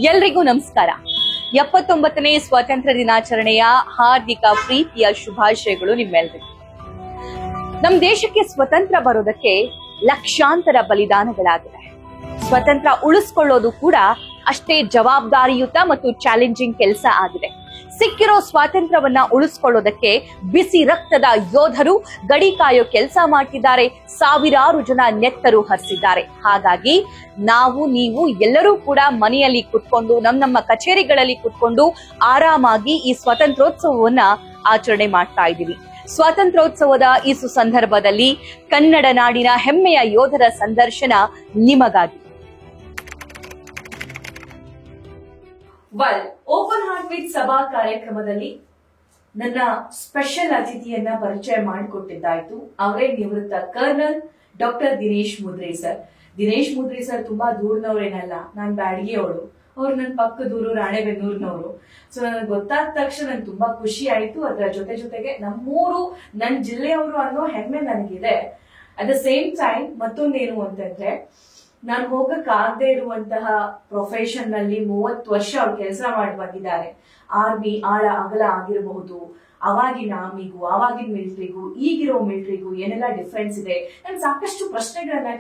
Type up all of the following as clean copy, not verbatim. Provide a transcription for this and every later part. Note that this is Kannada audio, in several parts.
ಎಲ್ರಿಗೂ ನಮಸ್ಕಾರ. 79ನೇ ಸ್ವಾತಂತ್ರ್ಯ ದಿನಾಚರಣೆಯ ಹಾರ್ದಿಕ ಪ್ರೀತಿಯ ಶುಭಾಶಯಗಳು ನಿಮ್ಮೆಲ್ಲರಿಗೂ. ನಮ್ಮ ದೇಶಕ್ಕೆ ಸ್ವತಂತ್ರ ಬರೋದಕ್ಕೆ ಲಕ್ಷಾಂತರ ಬಲಿದಾನಗಳಾಗಿದೆ. ಸ್ವತಂತ್ರ ಉಳಿಸ್ಕೊಳ್ಳೋದು ಕೂಡ ಅಷ್ಟೇ ಜವಾಬ್ದಾರಿಯುತ ಮತ್ತು ಚಾಲೆಂಜಿಂಗ್ ಕೆಲಸ ಆಗಿದೆ. ಸಿಕ್ಕಿರೋ ಸ್ವಾತಂತ್ರ್ಯವನ್ನ ಉಳಿಸ್ಕೊಳ್ಳೋದಕ್ಕೆ ಬಿಸಿ ರಕ್ತದ ಯೋಧರು ಗಡಿ ಕಾಯೋ ಕೆಲಸ ಮಾಡ್ತಿದ್ದಾರೆ. ಸಾವಿರಾರು ಜನ ನೆತ್ತರು ಹರಿಸಿದ್ದಾರೆ. ಹಾಗಾಗಿ ನಾವು ನೀವು ಎಲ್ಲರೂ ಕೂಡ ಮನೆಯಲ್ಲಿ ಕುತ್ಕೊಂಡು ನಮ್ಮ ಕಚೇರಿಗಳಲ್ಲಿ ಕುತ್ಕೊಂಡು ಆರಾಮಾಗಿ ಈ ಸ್ವಾತಂತ್ರ್ಯೋತ್ಸವವನ್ನ ಆಚರಣೆ ಮಾಡ್ತಾ ಇದ್ದೀವಿ. ಸ್ವಾತಂತ್ರ್ಯೋತ್ಸವದ ಈ ಸುಸಂದರ್ಭದಲ್ಲಿ ಕನ್ನಡ ನಾಡಿನ ಹೆಮ್ಮೆಯ ಯೋಧರ ಸಂದರ್ಶನ ನಿಮಗಾಗಿ. ಓಪನ್ ಹಾರ್ಟ್ ವಿತ್ ಸಭಾ ಕಾರ್ಯಕ್ರಮದಲ್ಲಿ ನನ್ನ ಸ್ಪೆಷಲ್ ಅತಿಥಿಯನ್ನ ಪರಿಚಯ ಮಾಡಿಕೊಟ್ಟಿದ್ದಾಯ್ತು. ಅವರೇ ನಿವೃತ್ತ ಕರ್ನಲ್ ಡಾಕ್ಟರ್ ದಿನೇಶ್ ಮುದ್ರೆ ಸರ್. ದಿನೇಶ್ ಮುದ್ರೆ ಸರ್ ತುಂಬಾ ದೂರನವ್ರೇನಲ್ಲ, ನಾನ್ ಬ್ಯಾಡಗಿಯವಳು, ಅವ್ರು ನನ್ನ ಪಕ್ಕದೂರು ರಾಣೆಬೆನ್ನೂರಿನವರು. ಸೊ ನನಗೆ ಗೊತ್ತಾದ ತಕ್ಷಣ ನನ್ಗೆ ತುಂಬಾ ಖುಷಿ ಆಯ್ತು. ಅದರ ಜೊತೆಗೆ ನಮ್ಮೂರು ನನ್ನ ಜಿಲ್ಲೆಯವರು ಅನ್ನೋ ಹೆಮ್ಮೆ ನನಗಿದೆ. ಅಟ್ ದ ಸೇಮ್ ಟೈಮ್ ಮತ್ತೊಂದೇನು ಅಂತಂದ್ರೆ, ನಾನು ಹೋಗಕ್ಕಾಗದೆ ಇರುವಂತಹ ಪ್ರೊಫೆಷನ್ ನಲ್ಲಿ 30 ವರ್ಷ ಅವ್ರು ಕೆಲಸ ಮಾಡಿ ಬಂದಿದ್ದಾರೆ. ಆರ್ಮಿ ಆಳ ಅಗಲ ಆಗಿರಬಹುದು, ಅವಾಗಿನ ಆರ್ಮಿಗೂ ಅವಾಗಿನ ಮಿಲಿಟರಿಗೂ ಈಗಿರೋ ಮಿಲಿಟರಿಗೂ ಏನೆಲ್ಲ ಡಿಫ್ರೆನ್ಸ್ ಇದೆ. ನನ್ ಸಾಕಷ್ಟು ಪ್ರಶ್ನೆಗಳನ್ನ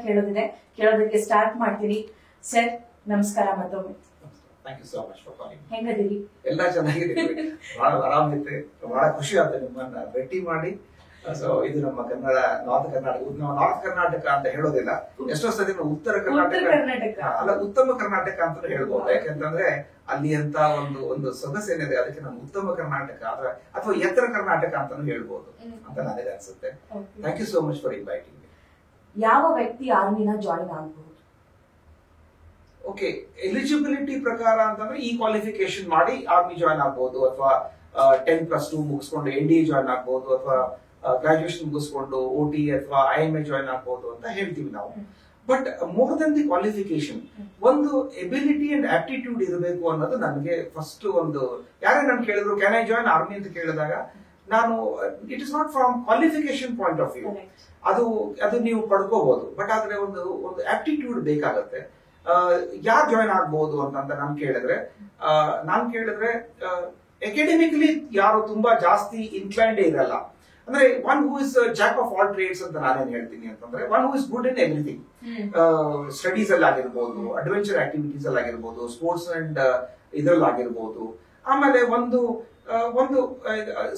ಕೇಳೋದಕ್ಕೆ ಸ್ಟಾರ್ಟ್ ಮಾಡ್ತೀನಿ. ಸರ್ ನಮಸ್ಕಾರ ಮತ್ತೊಮ್ಮೆ. ಹೆಂಗದಿರಿ? ಎಲ್ಲ ಚೆನ್ನಾಗಿದೆ, ಬಹಳ ಆರಾಮಿದೆ, ಬಹಳ ಖುಷಿ ಆಗುತ್ತೆ ನಿಮ್ಮನ್ನ ಭೇಟಿ ಮಾಡಿ. ಸೊ ಇದು ನಮ್ಮ ಕನ್ನಡ ನಾರ್ತ್ ಕರ್ನಾಟಕ, ನಾವು ನಾರ್ತ್ ಕರ್ನಾಟಕ ಅಂತ ಹೇಳೋದಿಲ್ಲ, ಎಷ್ಟೋ ಸತಿ ಉತ್ತರ ಕರ್ನಾಟಕ ಅಲ್ಲ ಉತ್ತಮ ಕರ್ನಾಟಕ ಅಂತ ಹೇಳ್ಬೋದು. ಯಾಕಂತಂದ್ರೆ ಅಲ್ಲಿ ಅಂತ ಒಂದು ಸೊಗಸೇನಿದೆ, ಅದಕ್ಕೆ ನಾವು ಉತ್ತಮ ಕರ್ನಾಟಕ ಅಥವಾ ಎತ್ತರ ಕರ್ನಾಟಕ ಅಂತಾನು ಹೇಳ್ಬೋದು ಅಂತ ನನಗೆ ಅನ್ಸುತ್ತೆ. Thank you so much for inviting me. ಯಾವ ವ್ಯಕ್ತಿ ಆರ್ಮಿನ ಜಾಯಿನ್ ಆಗಬಹುದು? ಓಕೆ, ಎಲಿಜಿಬಿಲಿಟಿ ಪ್ರಕಾರ ಅಂತಂದ್ರೆ ಈ ಕ್ವಾಲಿಫಿಕೇಶನ್ ಮಾಡಿ ಆರ್ಮಿ ಜಾಯಿನ್ ಆಗ್ಬಹುದು, ಅಥವಾ 10+2 ಮುಗಿಸ್ಕೊಂಡು NDA ಜಾಯಿನ್ ಆಗ್ಬಹುದು, ಅಥವಾ ಗ್ರಾಜುಯೇಷನ್ ಮುಗಿಸ್ಕೊಂಡು OT ಅಥವಾ IMA ಜಾಯಿನ್ ಆಗ್ಬಹುದು ಅಂತ ಹೇಳ್ತೀವಿ ನಾವು. But more than the qualification, ಒಂದು ಎಬಿಲಿಟಿ ಅಂಡ್ ಆಪ್ಟಿಟ್ಯೂಡ್ ಇರಬೇಕು ಅನ್ನೋದು ನನಗೆ ಫಸ್ಟ್. ಯಾರೇ ನಾನು ಕೇಳಿದ್ರು ಕ್ಯಾನ್ ಐ ಜಾಯಿನ್ ಆರ್ಮಿ ಅಂತ ಕೇಳಿದಾಗ ನಾನು, it is not from qualification point of view, ಅದು ನೀವು ಪಡ್ಕೋಬಹುದು, ಬಟ್ ಆದ್ರೆ ಒಂದು ಆಪ್ಟಿಟ್ಯೂಡ್ ಬೇಕಾಗತ್ತೆ. ಯಾರು ಜಾಯಿನ್ ಆಗ್ಬಹುದು ಅಂತ ನಾನು ಕೇಳಿದ್ರೆ ಅಕಾಡೆಮಿಕಲಿ ಯಾರು ತುಂಬಾ ಜಾಸ್ತಿ ಇನ್ಕ್ಲೈನ್ಡ್ ಇರಲ್ಲ. ಅಂದ್ರೆ one who is Jack of all trades ಅಂತ ನಾನೇನ್ ಹೇಳ್ತೀನಿ ಅಂತಂದ್ರೆ, one who is good in everything. Studies ಅಲ್ಲಿ ಆಗಿರ್ಬೋದು, ಅಡ್ವೆಂಚರ್ ಆಕ್ಟಿವಿಟೀಸ್ ಅಲ್ಲಿ ಆಗಿರ್ಬೋದು, ಸ್ಪೋರ್ಟ್ಸ್ ಅಂಡ್ ಇದ್ರಲ್ಲಿ ಆಗಿರ್ಬೋದು, ಆಮೇಲೆ ಒಂದು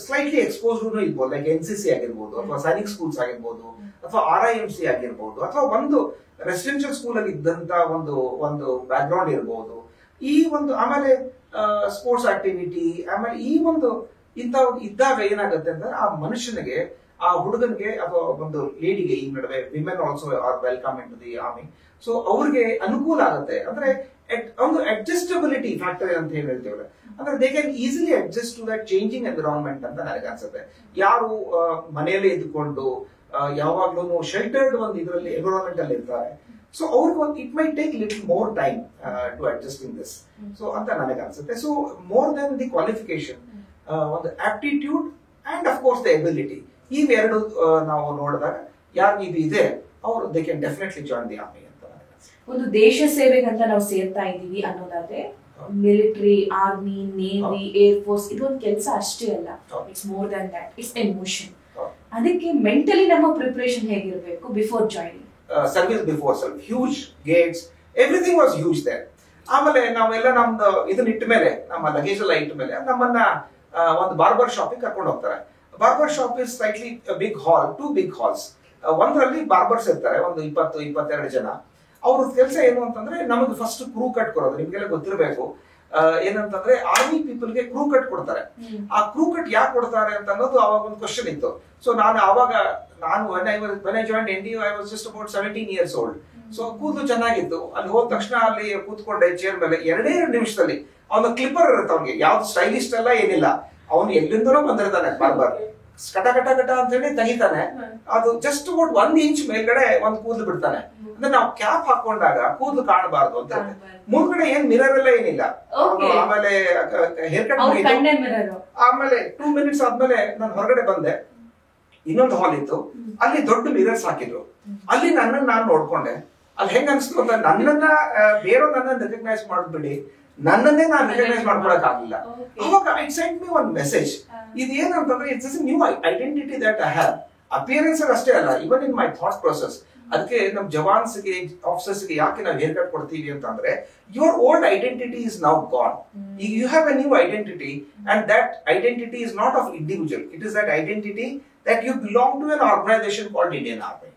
ಸ್ಲೈಟ್ಲಿ ಎಕ್ಸ್ಪೋಸ್ಡ್ ಇರ್ಬೋದು, ಲೈಕ್ NCC ಆಗಿರ್ಬೋದು, ಅಥವಾ ಸೈನಿಕ್ ಸ್ಕೂಲ್ಸ್ ಆಗಿರ್ಬೋದು, ಅಥವಾ RIMC ಆಗಿರ್ಬೋದು, ಅಥವಾ ಒಂದು ರೆಸಿಡೆನ್ಷಿಯಲ್ ಸ್ಕೂಲ್ ಅಲ್ಲಿ ಇದ್ದಂತ ಒಂದು ಬ್ಯಾಕ್ ಗ್ರೌಂಡ್ ಇರ್ಬೋದು. ಆಮೇಲೆ ಸ್ಪೋರ್ಟ್ಸ್ ಆಕ್ಟಿವಿಟಿ, ಆಮೇಲೆ ಇಂಥವ್ರು ಇದ್ದಾಗ ಏನಾಗುತ್ತೆ ಅಂದ್ರೆ, ಆ ಮನುಷ್ಯನಿಗೆ, ಆ ಹುಡುಗನಿಗೆ ಅಥವಾ ಒಂದು ಲೇಡಿಗೆ, ಈ ನಡುವೆ women also are welcome in to the army, so ಅವ್ರಿಗೆ ಅನುಕೂಲ ಆಗುತ್ತೆ. ಅಂದ್ರೆ ಒಂದು ಅಡ್ಜಸ್ಟಬಿಲಿಟಿ ಫ್ಯಾಕ್ಟರ್ ಅಂತ ಹೇಳ್ತೀವಿ, ಅಂದ್ರೆ they can easily adjust to that changing environment ಅಂತ ನನಗೆ ಅನ್ಸುತ್ತೆ. ಯಾರು ಮನೆಯಲ್ಲೇ ಇದ್ಕೊಂಡು ಯಾವಾಗ್ಲೂ ಶೆಲ್ಟರ್ಡ್ ಒಂದು ಇದರಲ್ಲಿ ಎನ್ವಿರಾನ್ಮೆಂಟ್ ಅಲ್ಲಿ ಇರ್ತಾರೆ, ಸೊ ಅವ್ರಿಗೆ it may take little more time to adjust in this, so ಅಂತ ನನಗೆ ಅನ್ಸುತ್ತೆ. So more than the qualification, ಒಂದು aptitude and of course the ability, ಇವೆರಡು ನಾವು ನೋಡಿದಾಗ ಯಾರು ಇದು ಇದೆ, ಅವರು they can definitely join the army ಅಂತ. ಒಂದು ದೇಶ ಸೇವೆಗಂತ ನಾವು ಸೇರ್ತಾ ಇದೀವಿ ಅನ್ನೋದಾದ್ರೆ, military, army, navy, air force ಇದೊಂದು ಕೆಲಸ ಅಷ್ಟೇ ಅಲ್ಲ, it's more than that, it's emotion. ಅದಕ್ಕೆ ಮೆಂಟಲಿ ನಮ್ಮ ಪ್ರಿಪರೇಷನ್ ಹೇಗಿರಬೇಕು before joining? Service before service, huge gates, everything was huge there. ಆಮೇಲೆ ನಾವೆಲ್ಲ ನಮ್ದು ಇದನ್ನ ಇಟ್ಟ ಮೇಲೆ, ನಮ್ಮ ಲಗೇಜ್ ಎಲ್ಲ ಇಟ್ಟ ಮೇಲೆ ನಮ್ಮನ್ನ ಒಂದು ಬಾರ್ಬರ್ ಶಾಪಿಗೆ ಕರ್ಕೊಂಡು ಹೋಗ್ತಾರೆ. Barber shop is slightly big hall, 2 big halls. ಒಂದರಲ್ಲಿ ಬಾರ್ಬರ್ಸ್ ಇರ್ತಾರೆ, ಒಂದು 20-22 ಜನ. ಅವ್ರ ಕೆಲಸ ಏನು ಅಂತಂದ್ರೆ, ನಮಗೆ ಫಸ್ಟ್ ಕ್ರೂ ಕಟ್ ಕೊಡೋದು. ನಿಮ್ಗೆಲ್ಲ ಗೊತ್ತಿರಬೇಕು ಏನಂತಂದ್ರೆ, ಆರ್ಮಿ ಪೀಪಲ್ಗೆ ಕ್ರೂ ಕಟ್ ಕೊಡ್ತಾರೆ. ಆ ಕ್ರೂ ಕಟ್ ಯಾಕೆ ಕೊಡ್ತಾರೆ ಅಂತ ಅನ್ನೋದು ಅವಾಗ ಒಂದು ಕ್ವಶನ್ ಇತ್ತು. ಸೊ ನಾನು when I joined NDA, I was just about 17 years old. So ಕೂದಲು ಚೆನ್ನಾಗಿತ್ತು. ಅಲ್ಲಿ ಹೋದ ತಕ್ಷಣ ಅಲ್ಲಿ ಕೂತ್ಕೊಂಡೆ ಚೇರ್ ಮೇಲೆ, 2 ನಿಮಿಷದಲ್ಲಿ ಅವನ ಕ್ಲಿಪ್ಪರ್ ಇರುತ್ತೆ, ಅವ್ನಿಗೆ ಯಾವ್ದು ಸ್ಟೈಲಿಸ್ಟ್ ಅಲ್ಲ ಏನಿಲ್ಲ, ಅವನು ಎಲ್ಲಿಂದನೋ ಬಂದಿರ್ತಾನೆ, ಬಾರ್ಬರ್ ಕಟ ಕಟ ಕಟ ಅಂತ ಹೇಳಿ ತೆಗಿತಾನೆ. ಅದು ಜಸ್ಟ್ ಅಬೌಟ್ 1 ಇಂಚ್ ಮೇಲ್ಗಡೆ ಒಂದು ಕೂದಲು ಬಿಡ್ತಾನೆ. ಅಂದ್ರೆ ನಾವು ಕ್ಯಾಪ್ ಹಾಕೊಂಡಾಗ ಕೂದಲು ಕಾಣಬಾರ್ದು ಅಂತ. ಮುಂದ್ಗಡೆ ಏನ್ ಮಿರರ್ ಎಲ್ಲ ಏನಿಲ್ಲ. ಆಮೇಲೆ ಹೇರ್ ಕಟ್ ಆಮೇಲೆ 2 ಮಿನಿಟ್ಸ್ ಆದ್ಮೇಲೆ ನಾನು ಹೊರಗಡೆ ಬಂದೆ. ಇನ್ನೊಂದು ಹಾಲ್ ಇತ್ತು, ಅಲ್ಲಿ ದೊಡ್ಡ ಮಿರರ್ಸ್ ಹಾಕಿದ್ರು. ಅಲ್ಲಿ ನನ್ನನ್ನು ನಾನು ನೋಡ್ಕೊಂಡೆ. ಅಲ್ಲಿ ಹೆಂಗ ಅನ್ಸ್ತು ಅಂತ, ನನ್ನನ್ನ ಬೇರೆಯವ್ರು ನನ್ನನ್ನು ರೆಕಗ್ನೈಸ್ ಮಾಡ್ಬಿಡಿ, ನನ್ನನ್ನೇ ನಾನು ರಿಕಗ್ನೈಸ್ ಮಾಡ್ಕೊಳಕ್ ಆಗ್ಲಿಲ್ಲ. ಅವಾಗ it scent me one message. ಇದು ಏನಂತಂದ್ರೆ it's a new identity that I have. Appearance ಅಷ್ಟೇ ಅಲ್ಲ, ಇವನ್ ಇನ್ ಮೈ ಥಾಟ್ ಪ್ರೊಸೆಸ್. ಅದಕ್ಕೆ ನಮ್ ಜವಾನ್ಸ್ಗೆ ಆಫೀಸರ್ಸ್ಗೆ ಯಾಕೆ ನಾವು ಹೇರ್ ಕಟ್ ಕೊಡ್ತೀವಿ ಅಂತಂದ್ರೆ your old identity is now gone. ಈಗ you have a new identity and that identity is not of individual, it is that identity that you belong to an organisation called Indian Army.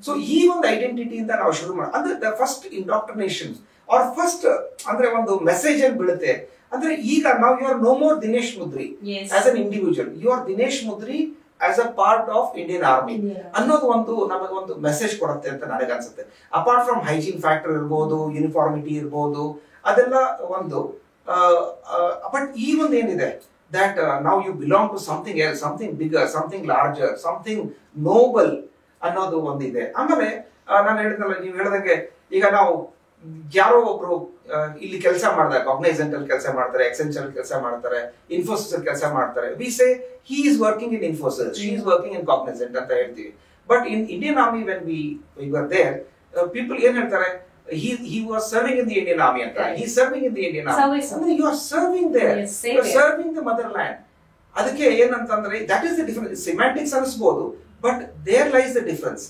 So ಈ ಒಂದು ಐಡೆಂಟಿಟಿಯಿಂದ ನಾವು ಶುರು ಮಾಡಿ ಅಂದ್ರೆ the first indoctrination or first ಅಂದ್ರೆ ಒಂದು ಮೆಸೇಜ್ ಅಲ್ಲಿ ಬೀಳುತ್ತೆ. ಅಂದ್ರೆ ಈಗ ನಾವು you are no more Dinesh Mudri as an individual, you are Dinesh Mudri as a part of Indian army ಅನ್ನೋದು ಒಂದು ನಮಗೆ ಒಂದು ಮೆಸೇಜ್ ಕೊಡುತ್ತೆ ಅಂತ ನನಗನ್ಸುತ್ತೆ. ಅಪಾರ್ಟ್ ಫ್ರಮ್ ಹೈಜೀನ್ ಫ್ಯಾಕ್ಟರ್ ಇರ್ಬೋದು, ಯೂನಿಫಾರ್ಮಿಟಿ ಇರ್ಬೋದು, ಅದೆಲ್ಲ ಒಂದು. ಬಟ್ ಈ ಒಂದು ಏನಿದೆ that now you belong to something else, something bigger, something larger, something noble ಅನ್ನೋದು ಒಂದಿದೆ. ಆಮೇಲೆ ನಾನು ಹೇಳಿದ್ನಲ್ಲ, ನೀವು ಹೇಳಿದಂಗೆ ಈಗ ನಾವು ಯಾರೋ ಒಬ್ರು ಇಲ್ಲಿ ಕೆಲಸ ಮಾಡಿದಾಗ ಕಾಗ್ನೈಸೆಂಟ್ ಅಲ್ಲಿ ಕೆಲಸ ಮಾಡ್ತಾರೆ, ಎಕ್ಸೆಂಚರ್ ಕೆಲಸ ಮಾಡ್ತಾರೆ, ಇನ್ಫೋಸಿಸ್ ಅಲ್ಲಿ ಕೆಲಸ ಮಾಡ್ತಾರೆ, we say he is working in Infosys, she is working in Cognizant ಅಂತ ಹೇಳ್ತೀವಿ. But in Indian army when we were there, people ಏನ್ ಹೇಳ್ತಾರೆ, he was serving in the Indian Army ಅಂತ. He is serving in the Indian Army. ಅಂದ್ರೆ you are serving there, you are serving the motherland. ಅದಕ್ಕೆ ಏನಂತಂದ್ರೆ that is the difference. Semantics ಅನಿಸಬಹುದು, but there lies the difference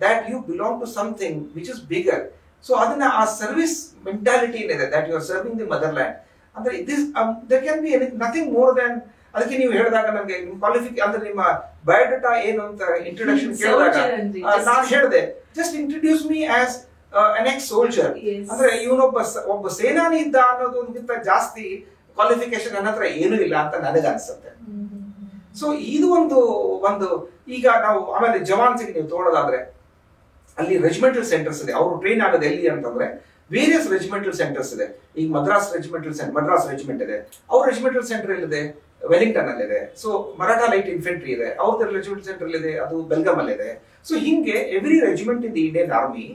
that you belong to something which is bigger. So ಅದನ್ನ ಆ ಸರ್ವಿಸ್ ಮೆಂಟಾಲಿಟಿ ಏನಿದೆ that you are serving the motherland ಅಂದ್ರೆ this there can be nothing more than. ಅದಕ್ಕೆ ನೀವು ಹೇಳಿದಾಗ ನನಗೆ ಅಂದ್ರೆ ನಿಮ್ಮ ಬಯೋಡೇಟಾ ಏನು ಅಂತ ಇಂಟ್ರೊಡಕ್ಷನ್ ಕೇಳಿದಾಗ ನಾನು ಹೇಳಿದೆ, just introduce me as an ex-soldier. ಅಂದ್ರೆ ಇವನೊಬ್ಬ ಸೇನಾನಿ ಇದ್ದ ಅನ್ನೋದಕ್ಕಿಂತ ಜಾಸ್ತಿ ಕ್ವಾಲಿಫಿಕೇಶನ್ ನನ್ನ ಹತ್ರ ಏನೂ ಇಲ್ಲ ಅಂತ ನನಗೆ ಅನ್ಸುತ್ತೆ. ಸೊ ಇದು ಒಂದು ಈಗ ನಾವು ಆಮೇಲೆ ಜವಾನ್ಸಿಗೆ ನೀವು ತೋಳೋದಾದ್ರೆ ಅಲ್ಲಿ ರೆಜಿಮೆಂಟಲ್ ಸೆಂಟರ್ಸ್ ಇದೆ. ಅವರು ಟ್ರೈನ್ ಆಗೋದು ಎಲ್ಲಿ ಅಂತಂದ್ರೆ ವೇರಿಯಸ್ ರೆಜಿಮೆಂಟಲ್ ಸೆಂಟರ್ಸ್ ಇದೆ. ಈಗ ಮದ್ರಾಸ್ ರೆಜಿಮೆಂಟ್ ಇದೆ, ಅವ್ರ ರೆಜಿಮೆಂಟಲ್ ಸೆಂಟರ್ ಎಲ್ಲಿದೆ, ವೆಲಿಂಗ್ಟನ್ ಅಲ್ಲಿ ಇದೆ. ಸೊ ಮರಾಠಾ ಲೈಟ್ ಇನ್ಫೆಂಟ್ರಿ ಇದೆ, ಅವ್ರದ್ದು ರೆಜಿಮೆಂಟಲ್ ಸೆಂಟರ್ ಇದೆ, ಅದು ಬೆಲ್ಗಾಮ್ ಅಲ್ಲಿ ಇದೆ. ಸೊ ಹಿಂಗೆ every regiment in the Indian army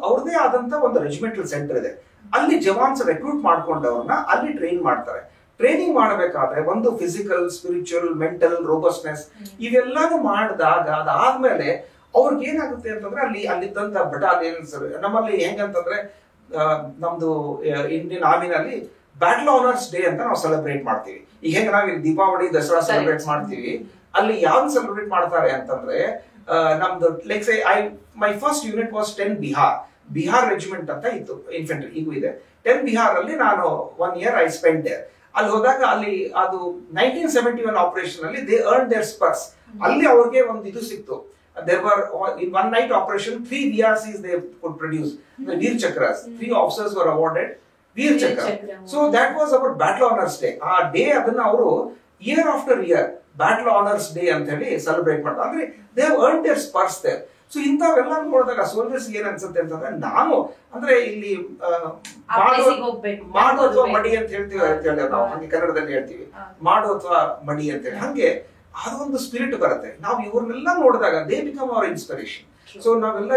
ಅವ್ರದೇ ಆದಂತ ಒಂದು ರೆಜಿಮೆಂಟಲ್ ಸೆಂಟರ್ ಇದೆ. ಅಲ್ಲಿ ಜವಾನ್ಸ್ ರೆಕ್ರೂಟ್ ಮಾಡ್ಕೊಂಡವ್ರನ್ನ ಅಲ್ಲಿ ಟ್ರೈನ್ ಮಾಡ್ತಾರೆ. ಟ್ರೈನಿಂಗ್ ಮಾಡಬೇಕಾದ್ರೆ ಒಂದು ಫಿಸಿಕಲ್, ಸ್ಪಿರಿಚುವಲ್, ಮೆಂಟಲ್ ರೋಬಸ್ಟ್ನೆಸ್ ಇವೆಲ್ಲಾನು ಮಾಡಿದಾಗ ಅದಾದ್ಮೇಲೆ ಅವ್ರಿಗೆ ಏನಾಗುತ್ತೆ ಅಂತಂದ್ರೆ ಅಲ್ಲಿದ್ದಂತ ಬಟಾಲಿಯನ್ಸ್ ನಮ್ಮಲ್ಲಿ ಹೆಂಗಂತಂದ್ರೆ ನಮ್ದು ಇಂಡಿಯನ್ ಆರ್ಮಿನಲ್ಲಿ ಬ್ಯಾಟಲ್ ಆನರ್ಸ್ ಡೇ ಅಂತ ನಾವು ಸೆಲೆಬ್ರೇಟ್ ಮಾಡ್ತೀವಿ. ಈಗ ಹೆಂಗ ನಾವು ಇಲ್ಲಿ ದೀಪಾವಳಿ, ದಸರಾ ಸೆಲೆಬ್ರೇಟ್ ಮಾಡ್ತೀವಿ, ಅಲ್ಲಿ ಯಾವ್ದು ಸೆಲೆಬ್ರೇಟ್ ಮಾಡ್ತಾರೆ ಅಂತಂದ್ರೆ ನಮ್ದು like say my first unit was 10 Bihar regiment ಅಂತ ಇತ್ತು, ಇನ್ಫೆಂಟ್ರಿ ಈಗೂ ಇದೆ. 10 ಬಿಹಾರ್ ಅಲ್ಲಿ ನಾನು 1 year ಐ ಸ್ಪೆಂಡ್ ದೇರ್. ಅಲ್ಲಿ ಹೋದಾಗ ಅಲ್ಲಿ ಅದು 1971 ಆಪರೇಷನ್ ಅಲ್ಲಿ ದೇ ಅರ್ನ್ ದೇರ್ ಸ್ಪರ್ಸ್. ಅಲ್ಲಿ ಅವ್ರಿಗೆ ಒಂದು ಇದು ಸಿಕ್ತು. There were in one night operation 3 VRCs they could produce, the Veer Chakras. 3 officers were awarded Veer Chakra. So that was our Battle Honors Day. ಆ ಡೇ ಅದನ್ನ ಅವರು year after year Battle Honors Day ಅಂತ ಹೇಳಿ ಸೆಲೆಬ್ರೇಟ್ ಮಾಡ್ತಾರೆ. ಅಂದ್ರೆ they have earned their spurs there. So ಇಂಥವೆಲ್ಲ ನೋಡಿದಾಗ ಸೋಲ್ಜರ್ಸ್ ಏನ್ ಅನ್ಸುತ್ತೆ ಅಂತಂದ್ರೆ ನಾನು ಅಂದ್ರೆ ಇಲ್ಲಿ ಮಾಡು ಅಥವಾ ಮಡಿ ಅಂತ ಹೇಳ್ತೀವಿ ನಾವು, ಹಂಗೆ ಕನ್ನಡದಲ್ಲಿ ಹೇಳ್ತೀವಿ ಮಾಡು ಅಥವಾ ಮಡಿ ಅಂತ ಹೇಳಿ. ಹಂಗೆ ಅದೊಂದು ಸ್ಪಿರಿಟ್ ಬರುತ್ತೆ. ನಾವು ಇವ್ರನ್ನೆಲ್ಲ ನೋಡಿದಾಗ they become our inspiration. So ನಾವೆಲ್ಲ